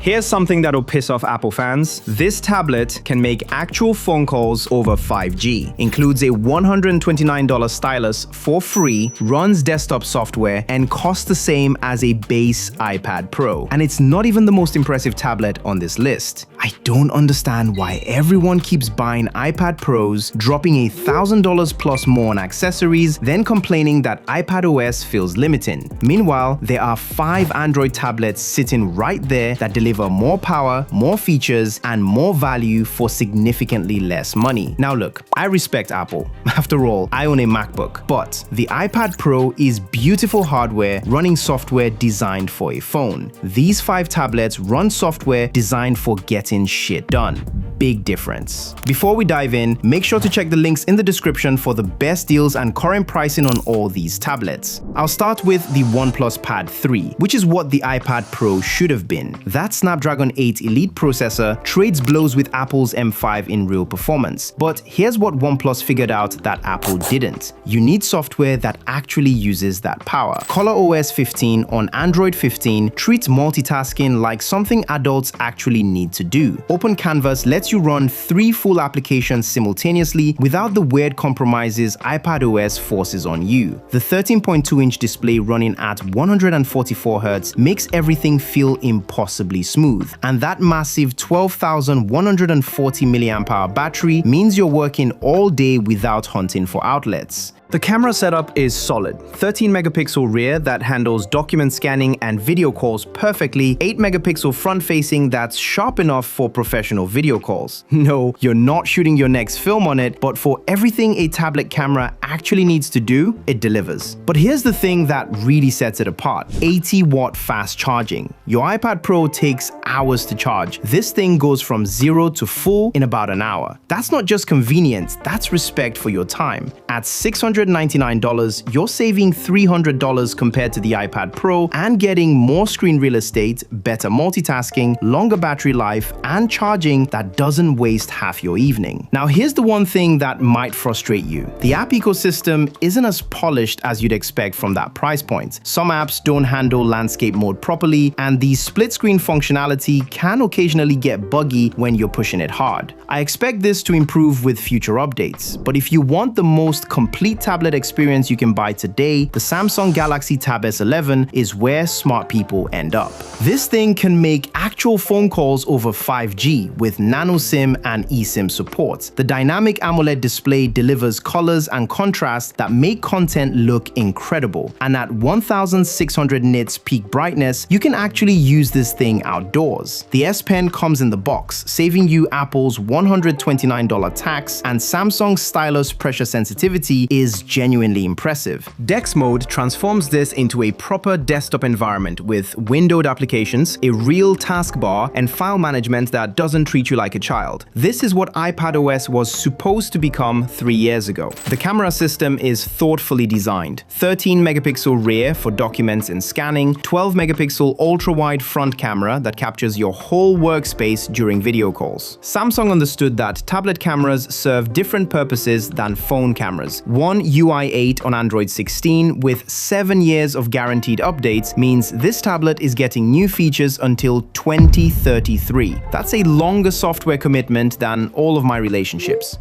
Here's something that'll piss off Apple fans. This tablet can make actual phone calls over 5G, includes a $129 stylus for free, runs desktop software, and costs the same as a base iPad Pro. And it's not even the most impressive tablet on this list. I don't understand why everyone keeps buying iPad Pros, dropping $1,000 plus more on accessories, then complaining that iPadOS feels limiting. Meanwhile, there are 5 Android tablets sitting right there that deliver more power, more features, and more value for significantly less money. Now look, I respect Apple. After all, I own a MacBook, but the iPad Pro is beautiful hardware running software designed for a phone. These 5 tablets run software designed for getting shit done. Big difference. Before we dive in, make sure to check the links in the description for the best deals and current pricing on all these tablets. I'll start with the OnePlus Pad 3, which is what the iPad Pro should have been. That Snapdragon 8 Elite processor trades blows with Apple's M5 in real performance. But here's what OnePlus figured out that Apple didn't. You need software that actually uses that power. ColorOS 15 on Android 15 treats multitasking like something adults actually need to do. OpenCanvas lets you run 3 full applications simultaneously without the weird compromises iPadOS forces on you. The 13.2-inch display running at 144 Hz makes everything feel impossibly smooth, and that massive 12,140 mAh battery means you're working all day without hunting for outlets. The camera setup is solid. 13-megapixel rear that handles document scanning and video calls perfectly, 8-megapixel front-facing that's sharp enough for professional video calls. No, you're not shooting your next film on it, but for everything a tablet camera actually needs to do, it delivers. But here's the thing that really sets it apart: 80-watt fast charging. Your iPad Pro takes hours to charge. This thing goes from 0 to full in about an hour. That's not just convenience, that's respect for your time. At $699, you're saving $300 compared to the iPad Pro and getting more screen real estate, better multitasking, longer battery life, and charging that doesn't waste half your evening. Now here's the one thing that might frustrate you. The app ecosystem isn't as polished as you'd expect from that price point. Some apps don't handle landscape mode properly, and the split screen functionality can occasionally get buggy when you're pushing it hard. I expect this to improve with future updates, but if you want the most complete tablet experience you can buy today, the Samsung Galaxy Tab S11 is where smart people end up. This thing can make actual phone calls over 5G with nano SIM and eSIM support. The dynamic AMOLED display delivers colors and contrast that make content look incredible, and at 1600 nits peak brightness, you can actually use this thing outdoors. The S Pen comes in the box, saving you Apple's $129 tax, and Samsung's stylus pressure sensitivity is genuinely impressive. Dex mode transforms this into a proper desktop environment with windowed applications, a real taskbar, and file management that doesn't treat you like a child. This is what iPadOS was supposed to become 3 years ago. The camera system is thoughtfully designed. 13-megapixel rear for documents and scanning, 12-megapixel ultra-wide front camera that captures your whole workspace during video calls. Samsung understood that tablet cameras serve different purposes than phone cameras. One UI 8 on Android 16 with 7 years of guaranteed updates means this tablet is getting new features until 2033. That's a longer software commitment than all of my relationships.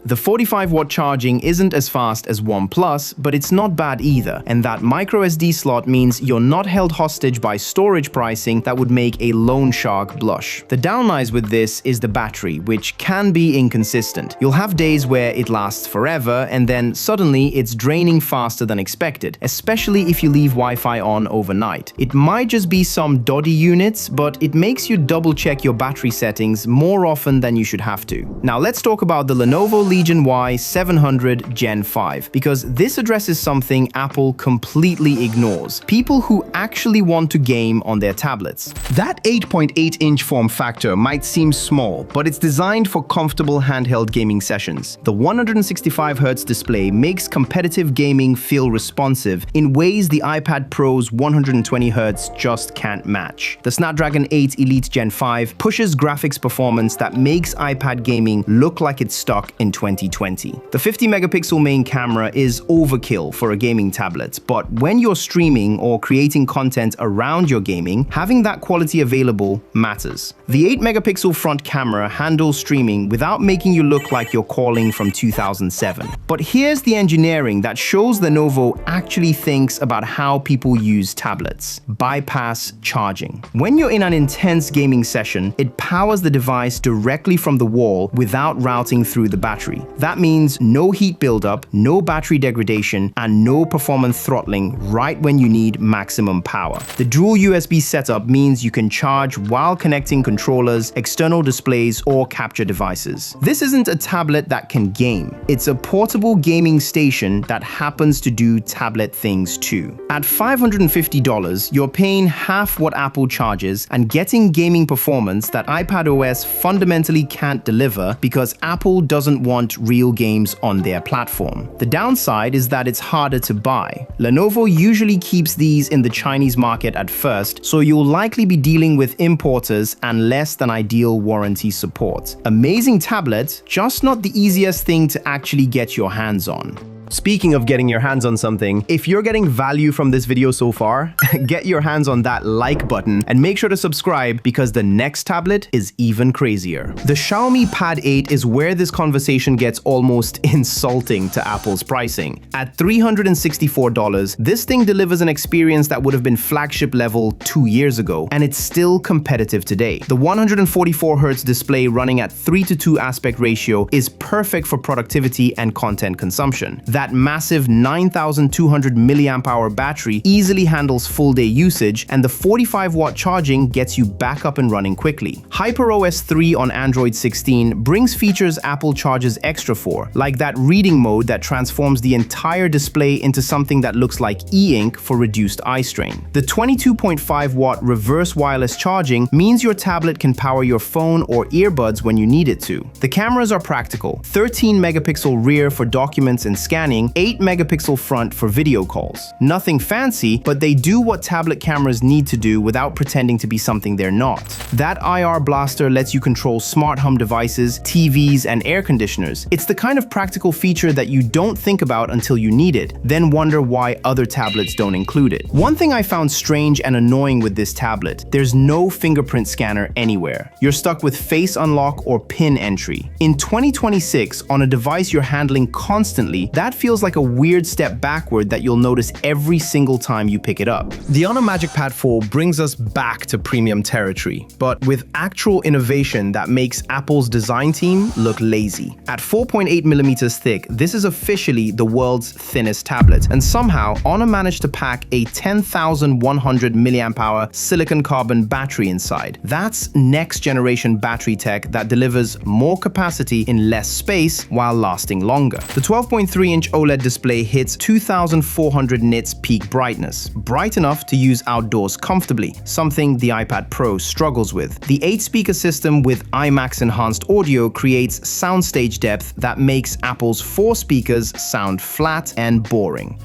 The 45-watt charging isn't as fast as OnePlus, but it's not bad either, and that microSD slot means you're not held hostage by storage pricing that would make a loan shark blush. The downside with this is the battery, which can be inconsistent. You'll have days where it lasts forever, and then suddenly it's draining faster than expected, especially if you leave Wi-Fi on overnight. It might just be some dodgy units, but it makes you double-check your battery settings more often than you should have to. Now let's talk about the Lenovo Legion Y700 Gen 5, because this addresses something Apple completely ignores: people who actually want to game on their tablets. That 8.8-inch form factor might seem small, but it's designed for comfortable handheld gaming sessions. The 165Hz display makes competitive gaming feel responsive in ways the iPad Pro's 120Hz just can't match. The Snapdragon 8 Elite Gen 5 pushes graphics performance that makes iPad gaming look like it's stuck in 20 2020. The 50-megapixel main camera is overkill for a gaming tablet, but when you're streaming or creating content around your gaming, having that quality available matters. The 8-megapixel front camera handles streaming without making you look like you're calling from 2007. But here's the engineering that shows Lenovo actually thinks about how people use tablets. Bypass charging. When you're in an intense gaming session, it powers the device directly from the wall without routing through the battery. That means no heat buildup, no battery degradation, and no performance throttling right when you need maximum power. The dual USB setup means you can charge while connecting controllers, external displays, or capture devices. This isn't a tablet that can game. It's a portable gaming station that happens to do tablet things too. At $550, you're paying half what Apple charges and getting gaming performance that iPadOS fundamentally can't deliver because Apple doesn't want real games on their platform. The downside is that it's harder to buy. Lenovo usually keeps these in the Chinese market at first, so you'll likely be dealing with importers and less than ideal warranty support. Amazing tablet, just not the easiest thing to actually get your hands on. Speaking of getting your hands on something, if you're getting value from this video so far, get your hands on that like button and make sure to subscribe because the next tablet is even crazier. The Xiaomi Pad 8 is where this conversation gets almost insulting to Apple's pricing. At $364, this thing delivers an experience that would have been flagship level 2 years ago, and it's still competitive today. The 144Hz display running at 3:2 aspect ratio is perfect for productivity and content consumption. That massive 9,200 mAh battery easily handles full-day usage, and the 45-watt charging gets you back up and running quickly. HyperOS 3 on Android 16 brings features Apple charges extra for, like that reading mode that transforms the entire display into something that looks like e-ink for reduced eye strain. The 22.5-watt reverse wireless charging means your tablet can power your phone or earbuds when you need it to. The cameras are practical: 13-megapixel rear for documents and scanning, 8-megapixel front for video calls. Nothing fancy, but they do what tablet cameras need to do without pretending to be something they're not. That IR blaster lets you control smart home devices, TVs, and air conditioners. It's the kind of practical feature that you don't think about until you need it, then wonder why other tablets don't include it. One thing I found strange and annoying with this tablet: there's no fingerprint scanner anywhere. You're stuck with face unlock or PIN entry. In 2026, on a device you're handling constantly, that feels like a weird step backward that you'll notice every single time you pick it up. The Honor MagicPad 4 brings us back to premium territory, but with actual innovation that makes Apple's design team look lazy. At 4.8mm thick, this is officially the world's thinnest tablet, and somehow Honor managed to pack a 10,100 mAh silicon carbon battery inside. That's next generation battery tech that delivers more capacity in less space while lasting longer. The 12.3-inch OLED display hits 2,400 nits peak brightness, bright enough to use outdoors comfortably, something the iPad Pro struggles with. The 8-speaker system with IMAX enhanced audio creates soundstage depth that makes Apple's 4 speakers sound flat and boring.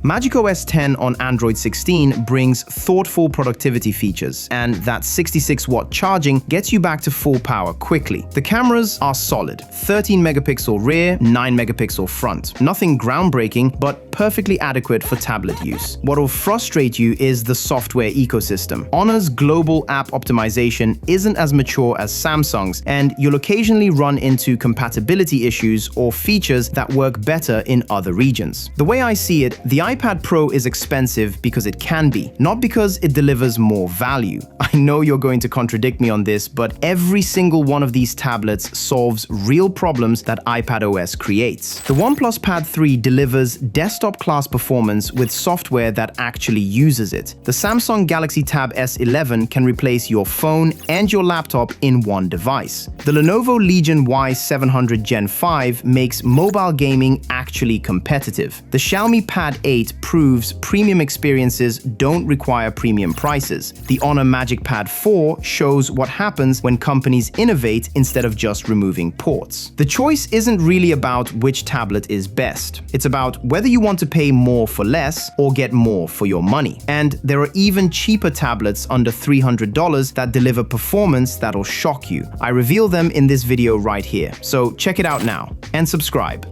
macOS 10 on Android 16 brings thoughtful productivity features, and that 66-watt charging gets you back to full power quickly. The cameras are solid: 13-megapixel rear, 9-megapixel front. Nothing groundbreaking, but perfectly adequate for tablet use. What will frustrate you is the software ecosystem. Honor's global app optimization isn't as mature as Samsung's, and you'll occasionally run into compatibility issues or features that work better in other regions. The way I see it, the iPad Pro is expensive because it can be, not because it delivers more value. I know you're going to contradict me on this, but every single one of these tablets solves real problems that iPadOS creates. The OnePlus Pad 3 delivers desktop-class performance with software that actually uses it. The Samsung Galaxy Tab S11 can replace your phone and your laptop in one device. The Lenovo Legion Y700 Gen 5 makes mobile gaming actually competitive. The Xiaomi Pad 8 proves premium experiences don't require premium prices. The Honor MagicPad 4 shows what happens when companies innovate instead of just removing ports. The choice isn't really about which tablet is best. It's about whether you want want to pay more for less or get more for your money. And there are even cheaper tablets under $300 that deliver performance that'll shock you. I reveal them in this video right here, so check it out now and subscribe.